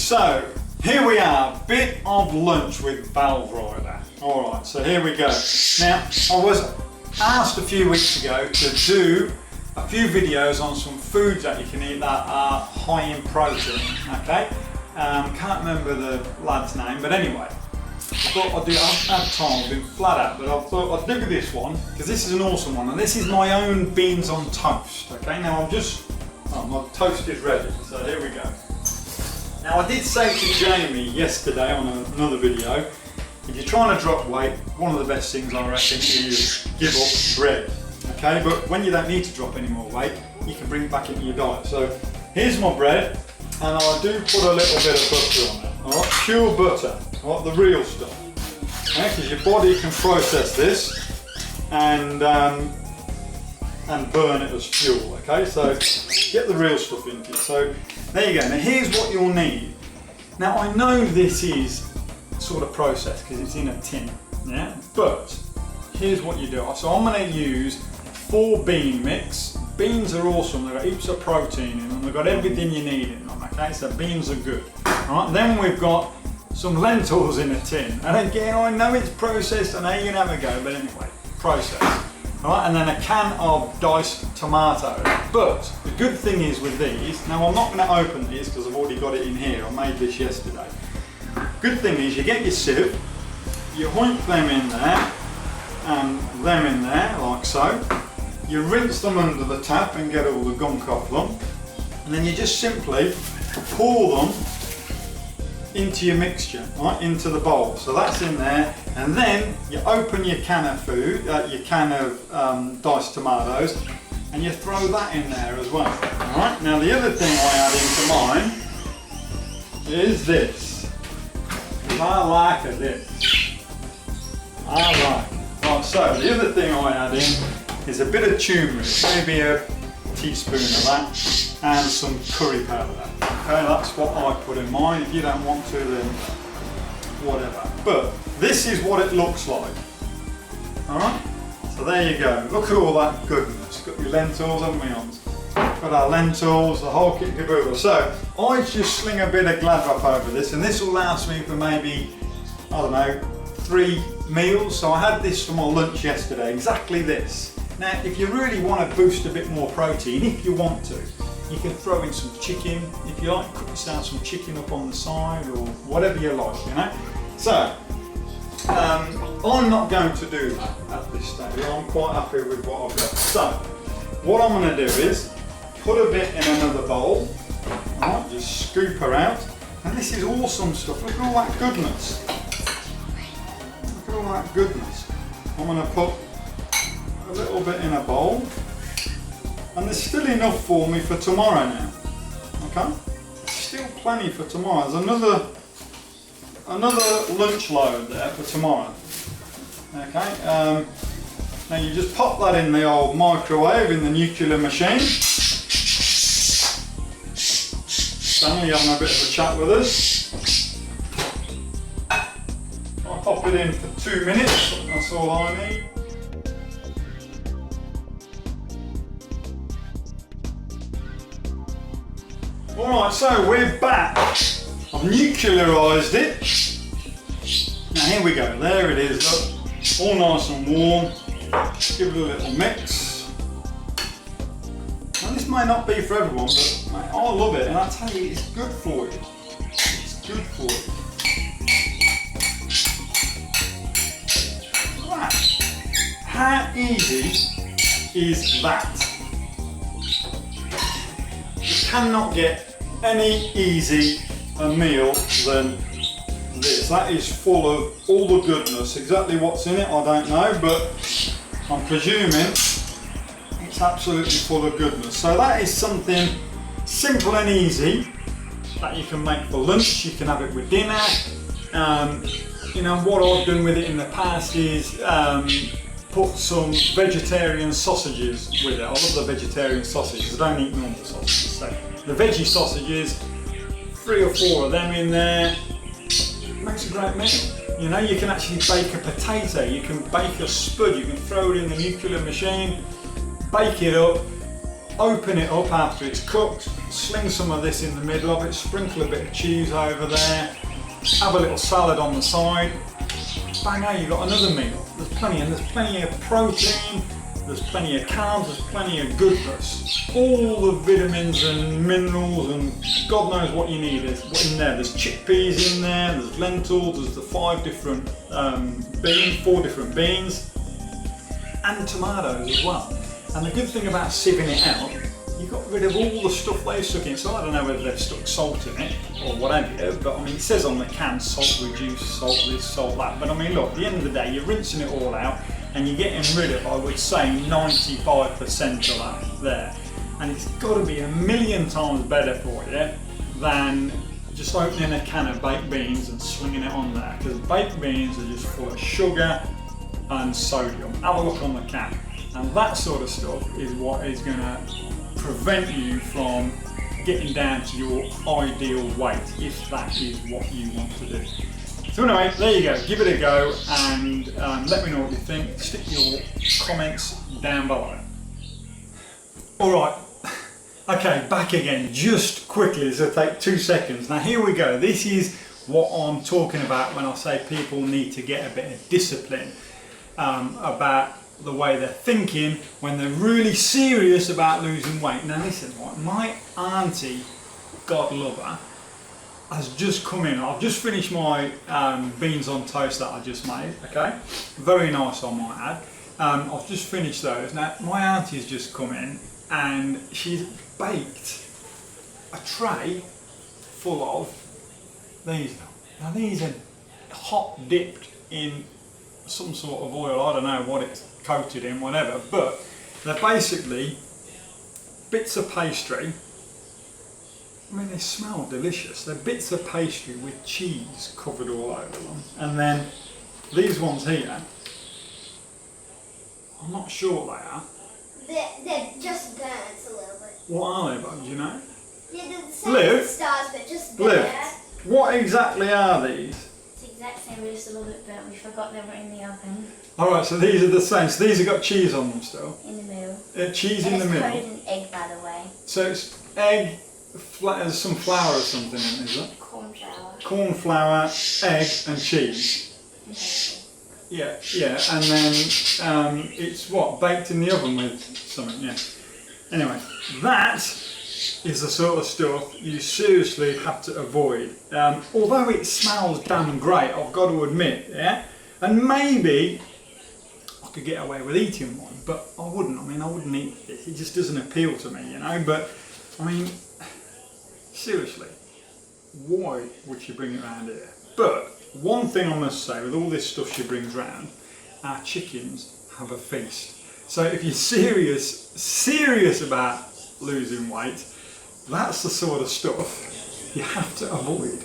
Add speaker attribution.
Speaker 1: So here we are, bit of lunch with Valve Rider. Alright, so here we go. Now, I was asked a few weeks ago to do a few videos on some foods that you can eat that are high in protein, okay? Can't remember the lad's name, but anyway, I thought I'd do it. I haven't had time, I've been flat out, but I thought I'd do this one, because this is an awesome one, and this is my own beans on toast, okay? Now my toast is ready, so here we go. Now I did say to Jamie yesterday on another video, if you're trying to drop weight, one of the best things I reckon is give up bread. Okay, but when you don't need to drop any more weight, you can bring it back into your diet. So here's my bread, and I do put a little bit of butter on it. Alright, pure butter, alright, the real stuff. Okay, because your body can process this and burn it as fuel. Okay, so get the real stuff into it. So there you go. Now here's what you'll need. Now I know this is sort of processed because it's in a tin, yeah, but here's what you do. So I'm going to use 4 bean mix. Beans are awesome, they've got heaps of protein in them, they've got everything you need in them, okay, so beans are good. All right, then we've got some lentils in a tin, and again, I know it's processed, I know you can have a go, but anyway, processed. All right, and then a can of diced tomatoes. But the good thing is with these, now I'm not going to open these because I've already got it in here, I made this yesterday. Good thing is you get your sieve, you hoink them in there, and them in there, like so. You rinse them under the tap and get all the gunk off them. And then you just simply pour them into your mixture, right, into the bowl. So that's in there. And then you open your can of food, your can of diced tomatoes, and you throw that in there as well. All right. Now the other thing I add into mine is this. I like this. I like it. Right, so the other thing I add in is a bit of turmeric, maybe a teaspoon of that, and some curry powder. Okay, that's what I put in mine. If you don't want to, then whatever. But this is what it looks like. Alright, so there you go. Look at all that goodness. Got your lentils, haven't we, on? Got our lentils, the whole kit and caboodle. So I just sling a bit of glad wrap over this, and this will last me for maybe, I don't know, 3 meals. So I had this for my lunch yesterday, exactly this. Now if you really want to boost a bit more protein, if you want to, you can throw in some chicken, if you like, cook yourself some chicken up on the side or whatever you like, you know. So I'm not going to do that at this stage. I'm quite happy with what I've got. So what I'm going to do is put a bit in another bowl, right, just scoop her out, and this is awesome stuff. Look at all that goodness. Look at all that goodness. I'm going to put a little bit in a bowl, and there's still enough for me for tomorrow now. Okay, there's still plenty for tomorrow. There's another lunch load there for tomorrow. Okay, now you just pop that in the old microwave in the nuclear machine. Stanley having a bit of a chat with us. I'll pop it in for 2 minutes, that's all I need. Alright, so we're back. I've nuclearised it. Now here we go, there it is, look. All nice and warm. Give it a little mix. Now this may not be for everyone, but mate, I love it, and I tell you, it's good for you. It's good for you. Look at that. How easy is that? You cannot get any easier a meal than this. That is full of all the goodness. Exactly what's in it, I don't know, but I'm presuming it's absolutely full of goodness. So that is something simple and easy that you can make for lunch. You can have it with dinner. You know, what I've done with it in the past is put some vegetarian sausages with it. I love the vegetarian sausages. I don't eat normal sausages. So the veggie sausages, 3 or 4 of them in there, makes a great meal. You know, you can actually bake a potato, you can bake a spud, you can throw it in the nuclear machine, bake it up, open it up after it's cooked, sling some of this in the middle of it, sprinkle a bit of cheese over there, have a little salad on the side. Bang, now you've got another meal. There's plenty of protein, there's plenty of carbs, there's plenty of goodness. All the vitamins and minerals and God knows what you need is in there. There's chickpeas in there, there's lentils, there's the 4 different beans, and tomatoes as well. And the good thing about sieving it out, you got rid of all the stuff they stuck in. So I don't know whether they've stuck salt in it or whatever, but I mean, it says on the can salt reduced, salt this, salt that. But I mean, look, at the end of the day, you're rinsing it all out and you're getting rid of, I would say, 95% of that there. And it's got to be a million times better for you than just opening a can of baked beans and slinging it on there. Because baked beans are just full of sugar and sodium. Have a look on the can. And that sort of stuff is what is going to prevent you from getting down to your ideal weight, if that is what you want to do. So anyway, there you go, give it a go and let me know what you think. Stick your comments down below. Alright, okay, back again, just quickly, this will take 2 seconds. Now here we go, this is what I'm talking about when I say people need to get a bit of discipline about the way they're thinking when they're really serious about losing weight. Now listen, my auntie, God love her, has just come in. I've just finished my beans on toast that I just made, okay? Very nice, I might add. I've just finished those. Now my auntie's just come in and she's baked a tray full of these. Now these are hot dipped in some sort of oil, I don't know what it's coated in, whatever, but they're basically bits of pastry. I mean, they smell delicious. They're bits of pastry with cheese covered all over them. And then these ones here, I'm not sure what they are.
Speaker 2: They're just burnt a little bit.
Speaker 1: What are they, bud, do you know?
Speaker 2: Yeah, they're the same as stars, but just burnt.
Speaker 1: What exactly are these?
Speaker 2: Exact same, just a little bit burnt. We forgot they were in the oven.
Speaker 1: Alright, so these are the same. So these have got cheese on them still?
Speaker 2: In the middle.
Speaker 1: Cheese
Speaker 2: and
Speaker 1: in the middle?
Speaker 2: it's coated in egg, by the way.
Speaker 1: So it's egg, there's some flour or something in it, is it?
Speaker 2: Corn flour.
Speaker 1: Corn flour, egg and cheese. Yeah, and then it's what, baked in the oven with something, yeah. Anyway, that is the sort of stuff you seriously have to avoid. Although it smells damn great, I've got to admit, yeah? And maybe I could get away with eating one, but I wouldn't. I mean, I wouldn't eat it. It just doesn't appeal to me, you know? But, I mean, seriously, why would she bring it around here? But one thing I must say, with all this stuff she brings round, our chickens have a feast. So if you're serious about losing weight, that's the sort of stuff you have to avoid.